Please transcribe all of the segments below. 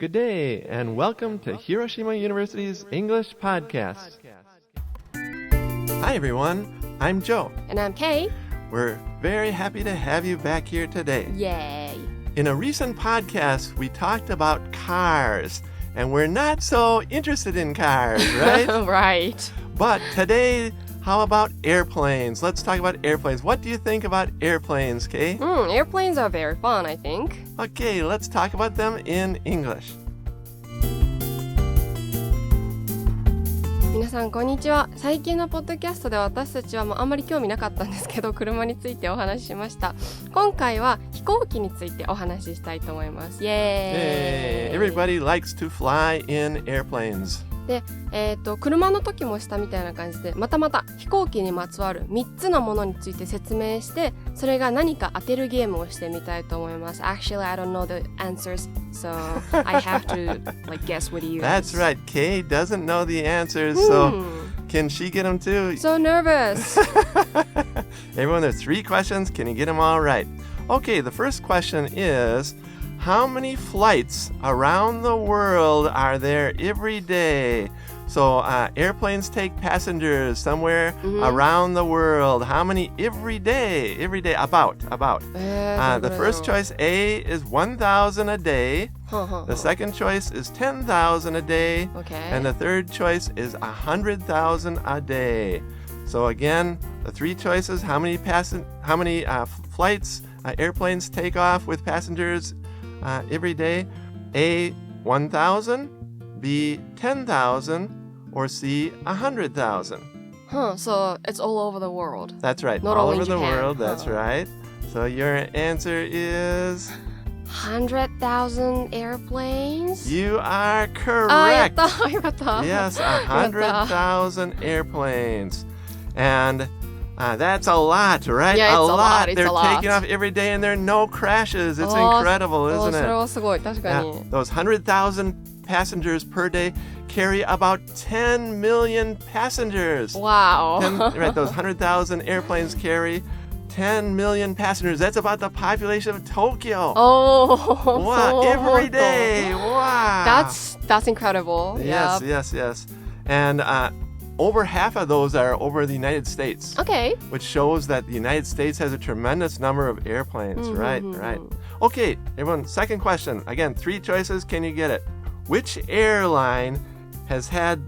Good day, and welcome to Hiroshima University's English Podcast. Hi, everyone. I'm Joe. And I'm Kay. We're very happy to have you back here today. Yay. In a recent podcast, we talked about cars, and we're not so interested in cars, right? Right. But today, how about airplanes? Let's talk about airplanes. What do you think about airplanes, Kay? Airplanes are very fun, I think. Okay, let's talk about them in English. 皆さんこんにちは。最近のポッドキャストで私たちはあんまり興味なかったんですけど、車についてお話ししました。今回は飛行機についてお話ししたいと思います。イエーイ。 Everybody likes to fly in airplanes. で、車の時もしたみたいな感じで、また飛行機にまつわる3つのものについて説明して、それが何か当てるゲームをしてみたいと思います。Actually, I don't know the answers, so I have to guess with you. That's right. Kay doesn't know the answers, so can she get them too? So nervous. Everyone, there's 3 questions. Can you get them all right? Okay, the first question is, how many flights around the world are there every day? So airplanes take passengers somewhere around the world. How many every day? Every day, about. The first choice, A, is 1,000 a day. The second choice is 10,000 a day. Okay. And the third choice is 100,000 a day. So again, the 3 choices, how many flights airplanes take off with passengers every day? A, 1,000, B, 10,000, or C, 100,000. So it's all over the world. That's right. Not all only over the Japan. world. That's right. So your answer is 100,000 airplanes? You are やっ correct. たよかった Yes, 100,000 airplanes. And that's a lot, right? Yeah, it's a lot. It's They're a lot. taking off every day and there are no crashes. It's incredible, isn't それ it? はすごい確かに Those 100,000 passengers per day carry about 10 million passengers. Wow. Right, those 100,000 airplanes carry 10 million passengers. That's about the population of Tokyo. Wow, every day. Wow. That's incredible. Yes, Yep. yes. And over half of those are over the United States. Okay. Which shows that the United States has a tremendous number of airplanes. Right. Okay, everyone, second question. Again, 3 choices. Can you get it? Which airline has had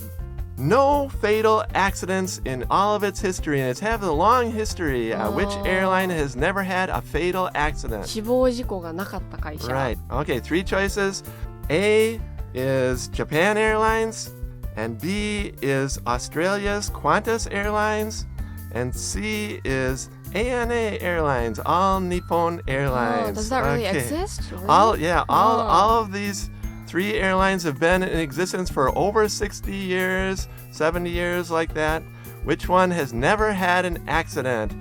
no fatal accidents in all of its history? And it's had a long history. Which airline has never had a fatal accident? 死亡事故がなかった会社 Right. Okay, 3 choices. A is Japan Airlines, and B is Australia's Qantas Airlines, and C is ANA Airlines, All Nippon Airlines. Does that really exist? Really? All of these 3 airlines have been in existence for over 60 years, 70 years, like that. Which one has never had an accident?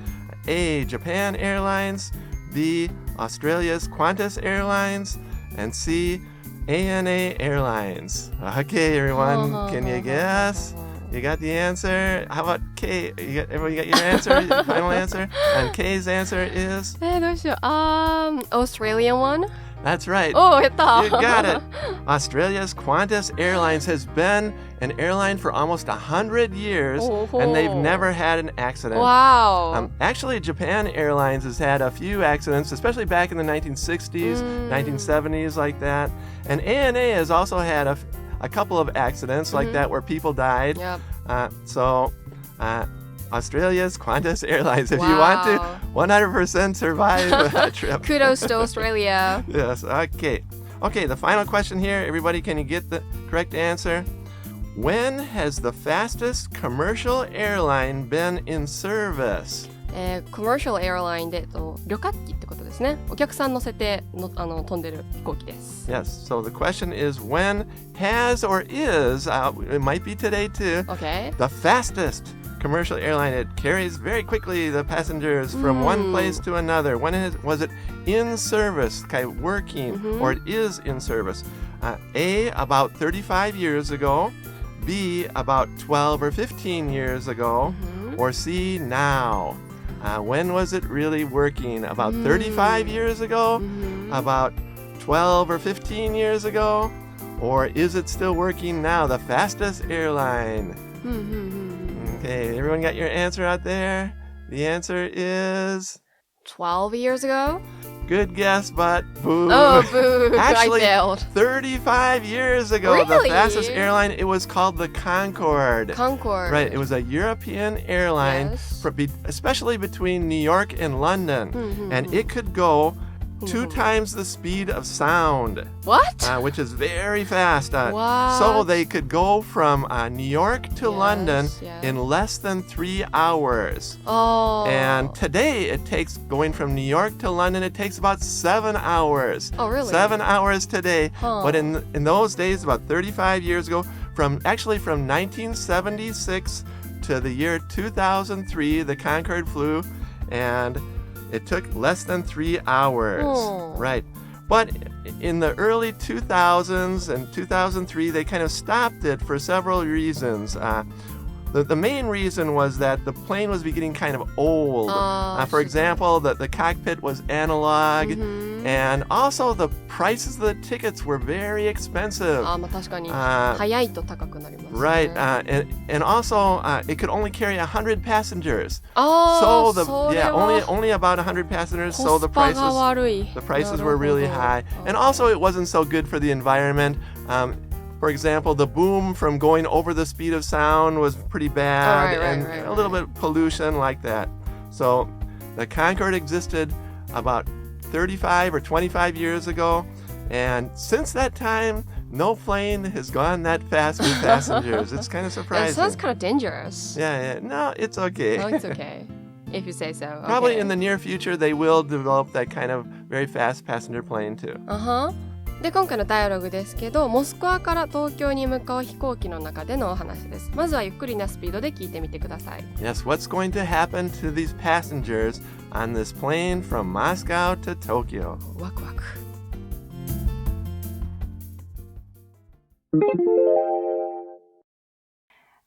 A, Japan Airlines, B, Australia's Qantas Airlines, and C, ANA Airlines. Okay, everyone, can you guess? You got the answer? How about Kay? Everybody got your answer? Your final answer? And Kay's answer is? どうしようAustralian one? That's right. やった You got it. Australia's Qantas Airlines has been an airline for almost 100 years, and they've never had an accident. Wow. Actually, Japan Airlines has had a few accidents, especially back in the 1960s, 1970s, like that. And ANA has also had a couple of accidents like that where people died. Yep. Australia's Qantas Airlines, if you want to 100% survive a trip. Kudos to Australia. Yes, okay. Okay, the final question here. Everybody, can you get the correct answer? When has the fastest commercial airline been in service? Commercial airline で旅客機ってことですね。お客さん乗せて飛んでる飛行機です。Yes, so the question is when has or is, it might be today too, Okay. the fastest commercial airline. It carries very quickly the passengers from one place to another. When was it in service, working, or it is in service? A, about 35 years ago. B, about 12 or 15 years ago. Or C, now. When was it really working? About 35 years ago? About 12 or 15 years ago? Or is it still working now? The fastest airline. Okay, everyone got your answer out there? The answer is 12 years ago? Good guess, but boo. Oh, boo. Actually, I failed. 35 years ago, Really? the fastest airline, it was called the Concorde. Concorde. Right, it was a European airline, Yes. especially between New York and London. And it could go 2 times the speed of sound. What? Which is very fast. What? So they could go from New York to London yes. in less than 3 hours. Oh. And today it takes, going from New York to London, it takes about 7 hours. Oh, really? 7 hours today. Huh. But in those days, about 35 years ago, from 1976 to the year 2003, the Concorde flew, and it took less than 3 hours. Oh. Right. But in the early 2000s and 2003, they kind of stopped it for several reasons. The main reason was that the plane was getting kind of old. For example, the cockpit was analog, and also the prices of the tickets were very expensive. まあ確かに早いと高くなりますね。Right, and also it could only carry 100 passengers. ああ、 So only about 100 passengers. So the コスパが悪い。 prices were really high, and also it wasn't so good for the environment. For example, the boom from going over the speed of sound was pretty bad, and a little bit of pollution like that. So the Concorde existed about 35 or 25 years ago, and since that time, no plane has gone that fast with passengers. It's kind of surprising. It sounds kind of dangerous. Yeah. No, it's okay. No, it's okay. If you say so. Probably in the near future, they will develop that kind of very fast passenger plane too. で今回のダイアログですけど、モスクワから東京に向かう飛行機の中でのお話です。まずはゆっくりなスピードで聞いてみてください。Yes, what's going to happen to these passengers on this plane from Moscow to Tokyo? ワクワク。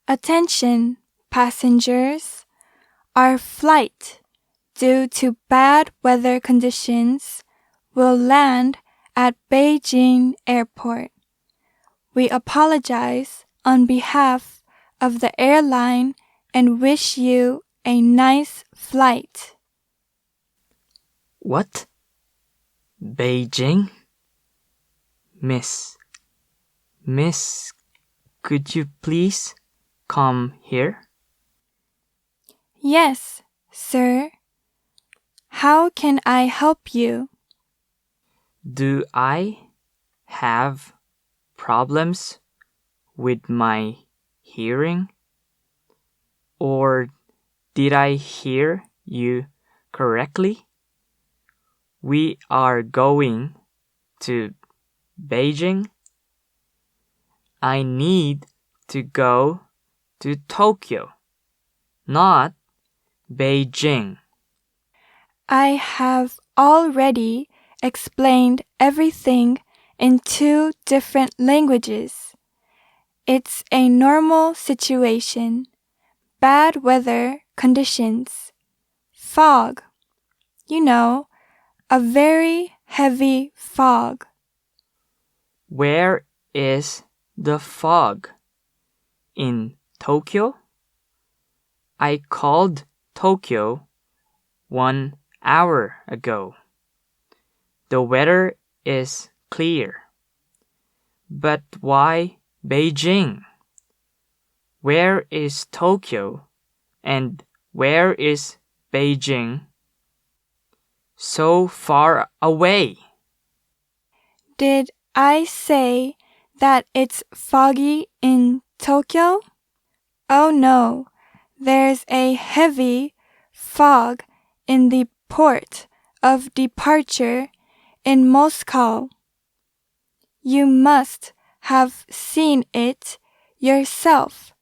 Attention, passengers. Our flight, due to bad weather conditions, will land at Beijing Airport. We apologize on behalf of the airline and wish you a nice flight. What? Beijing? Miss, could you please come here? Yes, sir. How can I help you? Do I have problems with my hearing? Or did I hear you correctly? We are going to Beijing. I need to go to Tokyo, not Beijing. I have already explained everything in 2 different languages. It's a normal situation. Bad weather conditions. Fog. You know, a very heavy fog. Where is the fog? In Tokyo? I called Tokyo 1 hour ago. The weather is clear. But why Beijing? Where is Tokyo and where is Beijing? So far away. Did I say that it's foggy in Tokyo? Oh no, there's a heavy fog in the port of departure in Moscow. You must have seen it yourself.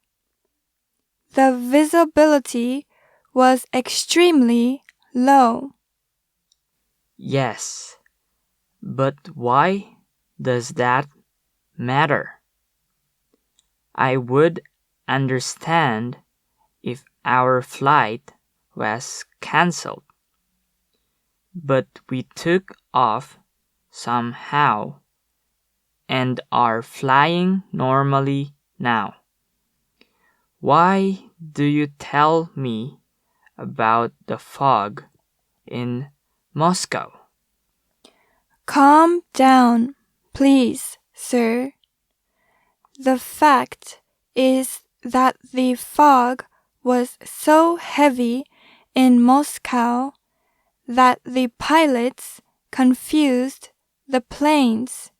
The visibility was extremely low. Yes, but why does that matter? I would understand if our flight was cancelled, but we took off somehow and are flying normally now. Why do you tell me about the fog in Moscow? Calm down, please, sir. The fact is that the fog was so heavy in Moscow that the pilots confused the planes.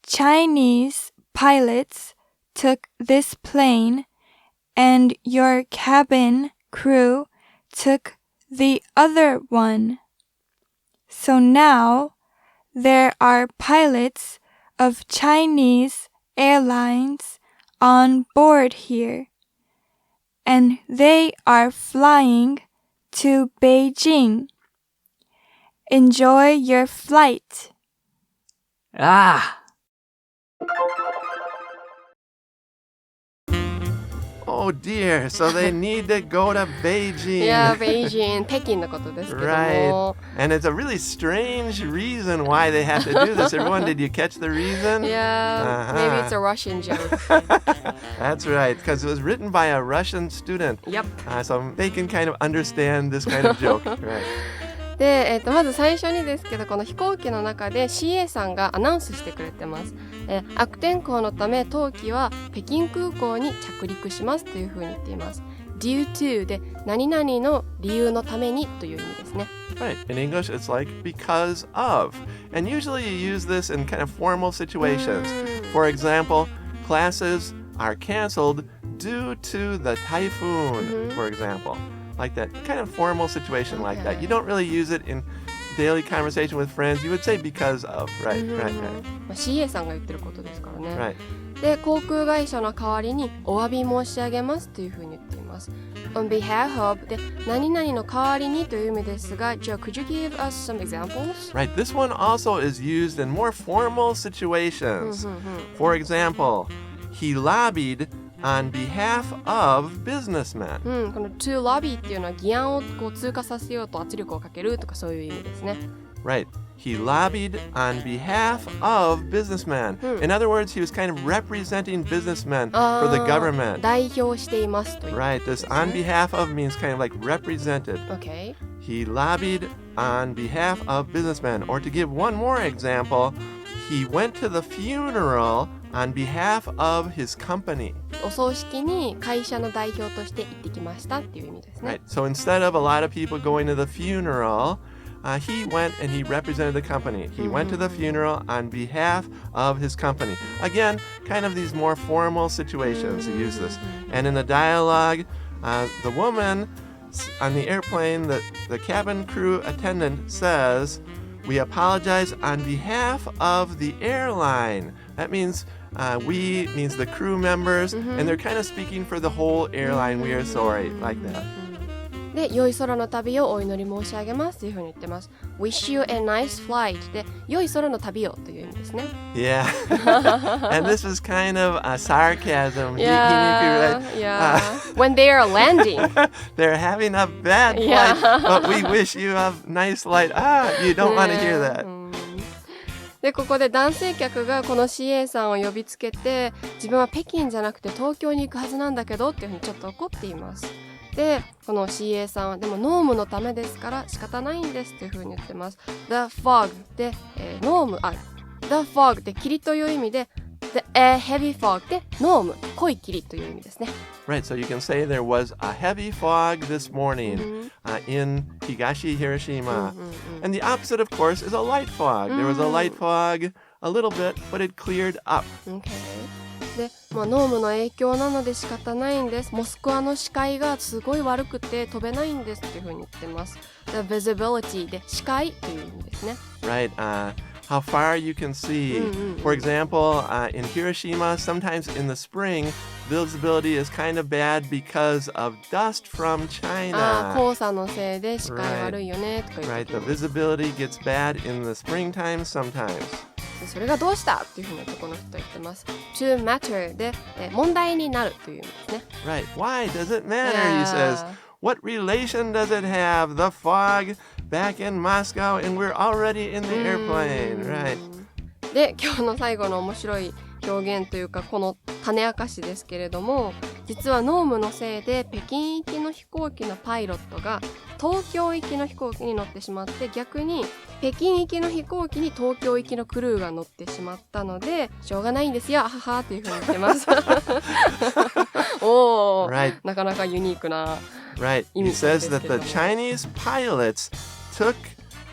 Chinese pilots took this plane and your cabin crew took the other one. So now there are pilots of Chinese airlines on board here, and they are flying to Beijing. Enjoy your flight. Oh dear, so they need to go to Beijing. Yeah, Beijing, 北京のことですけども。Right. And it's a really strange reason why they have to do this. Everyone, did you catch the reason? Yeah, maybe it's a Russian joke. That's right, because it was written by a Russian student. Yep. So they can kind of understand this kind of joke. Right. で、まず最初にですけど、この飛行機の中で CA さんがアナウンスしてくれてます。悪天候のため当機は北京空港に着陸しますというふうに言っています。due to で何々の理由のためにという意味ですね。Right. In English, it's like because of. And usually you use this in kind of formal situations. For example, classes are canceled due to the typhoon, for example. Like that kind of formal situation like that. You don't really use it in daily conversation with friends. You would say because of. Right. CA さんが言ってることですからね。Right. で、航空会社の代わりにお詫び申し上げますというふうに言っています。On behalf of で何々の代わりにという意味ですが、じゃあ could you give us some examples? Right. This one also is used in more formal situations. For example, he lobbied on behalf of businessmen. この to lobby っていうのは議案をこう通過させようと圧力をかけるとかそういう意味ですね。Right. He lobbied on behalf of businessmen. In other words, he was kind of representing businessmen for the government. 代表していますという。Right. This on behalf of means kind of like represented. Okay. He lobbied on behalf of businessmen. Or to give one more example, he went to the funeral on behalf of his company. お葬式に会社の代表として行ってきましたっていう意味ですね。Right. So instead of a lot of people going to the funeral, he went and he represented the company. He went to the funeral on behalf of his company. Again, kind of these more formal situations to use this. And in the dialogue, the woman on the airplane, the cabin crew attendant says, "We apologize on behalf of the airline." That means we means the crew members, and they're kind of speaking for the whole airline. We are sorry, like that. で、良い空の旅をお祈り申し上げますというふうに言ってます。Wish you a nice flight で、良い空の旅をという意味ですね。Yeah. And this is kind of a sarcasm. Yeah. When they are landing. They're having a bad flight, but we wish you a nice flight. You don't want to hear that. で、ここで男性客がこの CA さんを呼びつけて、自分は北京じゃなくて東京に行くはずなんだけどっていうふうにちょっと怒っています。で、この CA さんはでも濃霧のためですから仕方ないんですっていうふうに言ってます。The fog で、濃霧、The fog で霧という意味で、The heavy fog で濃霧、濃い霧という意味ですね。Right, so you can say there was a heavy fog this morning in Higashi, Hiroshima. And the opposite, of course, is a light fog. There was a light fog a little bit, but it cleared up. Okay. で、濃霧の影響なので仕方ないんです。モスクワの視界がすごい悪くて飛べないんですっていうふうに言ってます。The visibility で視界という意味ですね。Right, how far you can see. For example, in Hiroshima, sometimes in the spring, visibility is kind of bad because of dust from China. 黄砂のせいで視界悪いよねとか言って。Right, the visibility gets bad in the springtime sometimes. それがどうしたっていうふうにこの人言ってます。To matter で、問題になるという意味ですね。Right, why does it matter, he says. What relation does it have? The fog back in Moscow and we're already in the airplane, right? で、今日の最後の面白い表現というか、この種明かしですけれども、実は濃霧のせいで北京行きの飛行機のパイロットが東京行きの飛行機に乗ってしまって、逆に北京行きの飛行機に東京行きのクルーが乗ってしまったので、しょうがないんですよ、ははというふうに言ってます。おー、Right. なかなかユニークな。 Right. He says that the Chinese pilots took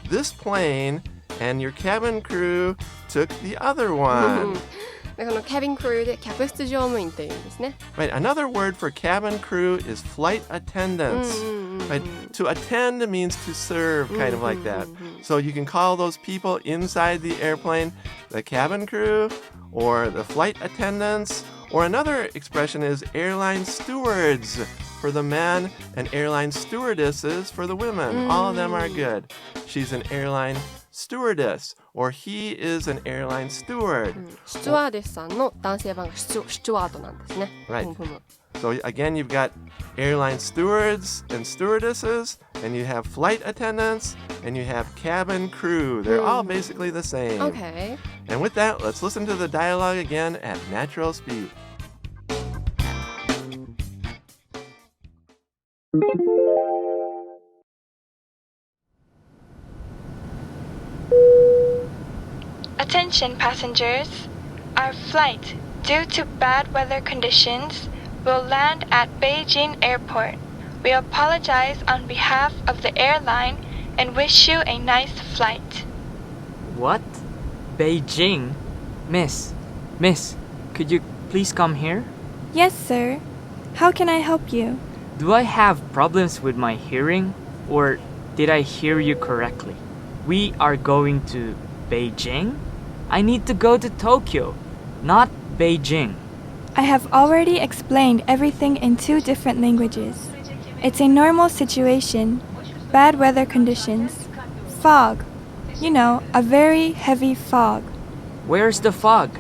this plane and your cabin crew took the other one. でこのキャビンクルーで客室乗務員というんですね。Right. Another word for cabin crew is flight attendants. Right. To attend means to serve, kind of like that. So you can call those people inside the airplane the cabin crew or the flight attendants. Or another expression is airline stewards for the men and airline stewardesses for the women. All of them are good. She's an airline stewardess or he is an airline steward. スチュワーデスさんの男性版がスチュワードなんですね。Right. So again, you've got airline stewards and stewardesses, and you have flight attendants, and you have cabin crew. They're all basically the same. Okay. And with that, let's listen to the dialogue again at natural speed. Attention passengers. Our flight, due to bad weather conditions, will land at Beijing Airport. We apologize on behalf of the airline and wish you a nice flight. What? Beijing? Miss, could you please come here? Yes, sir. How can I help you? Do I have problems with my hearing? Or did I hear you correctly? We are going to Beijing? I need to go to Tokyo, not Beijing. I have already explained everything in 2 different languages. It's a normal situation. Bad weather conditions. Fog. You know, a very heavy fog. Where's the fog?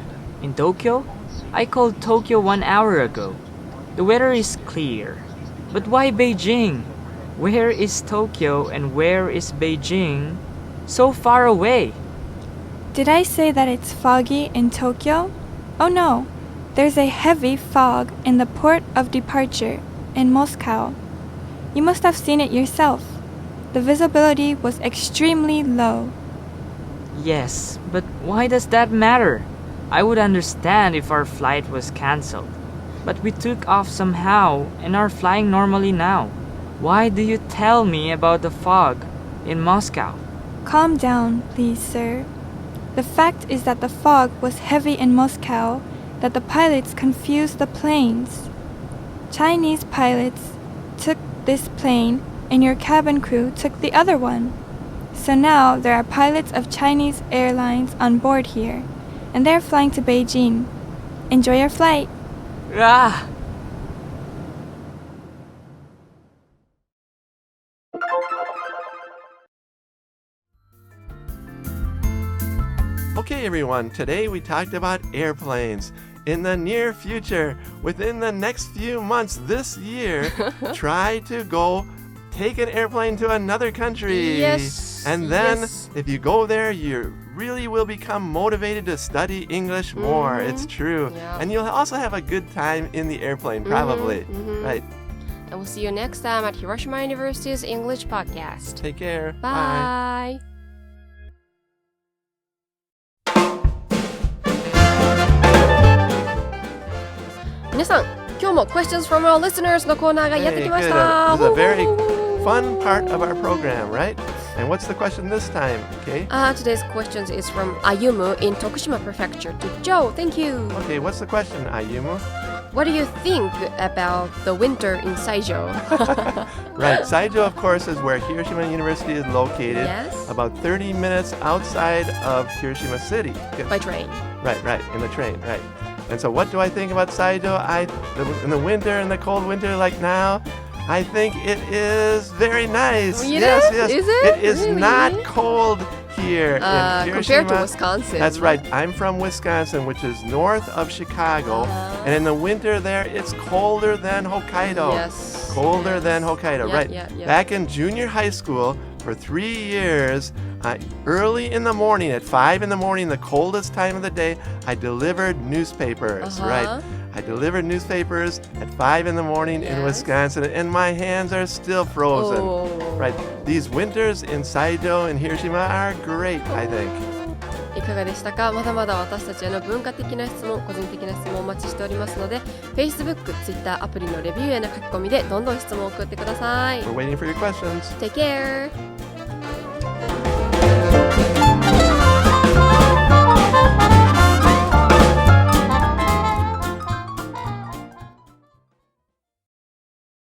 In Tokyo? I called Tokyo 1 hour ago. The weather is clear. But why Beijing? Where is Tokyo and where is Beijing? So far away. Did I say that it's foggy in Tokyo? Oh no. There's a heavy fog in the port of departure in Moscow. You must have seen it yourself. The visibility was extremely low. Yes, but why does that matter? I would understand if our flight was cancelled. But we took off somehow and are flying normally now. Why do you tell me about the fog in Moscow? Calm down, please, sir. The fact is that the fog was heavy in Moscow, that the pilots confused the planes. Chinese pilots took this plane and your cabin crew took the other one. So now there are pilots of Chinese airlines on board here, and they're flying to Beijing. Enjoy your flight. Ah! Okay, everyone, today we talked about airplanes. In the near future, within the next few months this year, try to go take an airplane to another country. Yes. And then yes. if you go there, you really will become motivated to study English more. It's true. Yeah. And you'll also have a good time in the airplane, probably. Right. And we'll see you next time at Hiroshima University's English podcast. Take care. Bye. 皆さん、今日も Questions from our listeners のコーナーがやってきました。This is a very fun part of our program, right? And what's the question this time, okay? Today's questions is from Ayumu in Tokushima Prefecture to Joe. Thank you. Okay, what's the question, Ayumu? What do you think about the winter in Saijo? Right, Saijo, of course, is where Hiroshima University is located. Yes. About 30 minutes outside of Hiroshima City. By train. Right, in the train, right. And so what do I think about Saijo? In the winter, in the cold winter like now, I think it is very nice. Yes. Is it? It is really? not cold here in Hiroshima. Compared to Wisconsin. That's right. I'm from Wisconsin, which is north of Chicago. And in the winter there, it's colder than Hokkaido. Yes. Colder than Hokkaido, Yeah, right. yeah. Back in junior high school, for 3 years, Early in the morning, at 5 in the morning, the coldest time of the day, I delivered newspapers, right? I delivered newspapers at 5 in the morning in Wisconsin, and my hands are still frozen. Right? These winters in Saijo and Hiroshima are great, I think. いかがでしたか？まだまだ私たちへの文化的な質問、個人的な質問をお待ちしておりますので、Facebook、Twitter、アプリのレビューへの書き込みでどんどん質問を送ってください。We're waiting for your questions. Take care!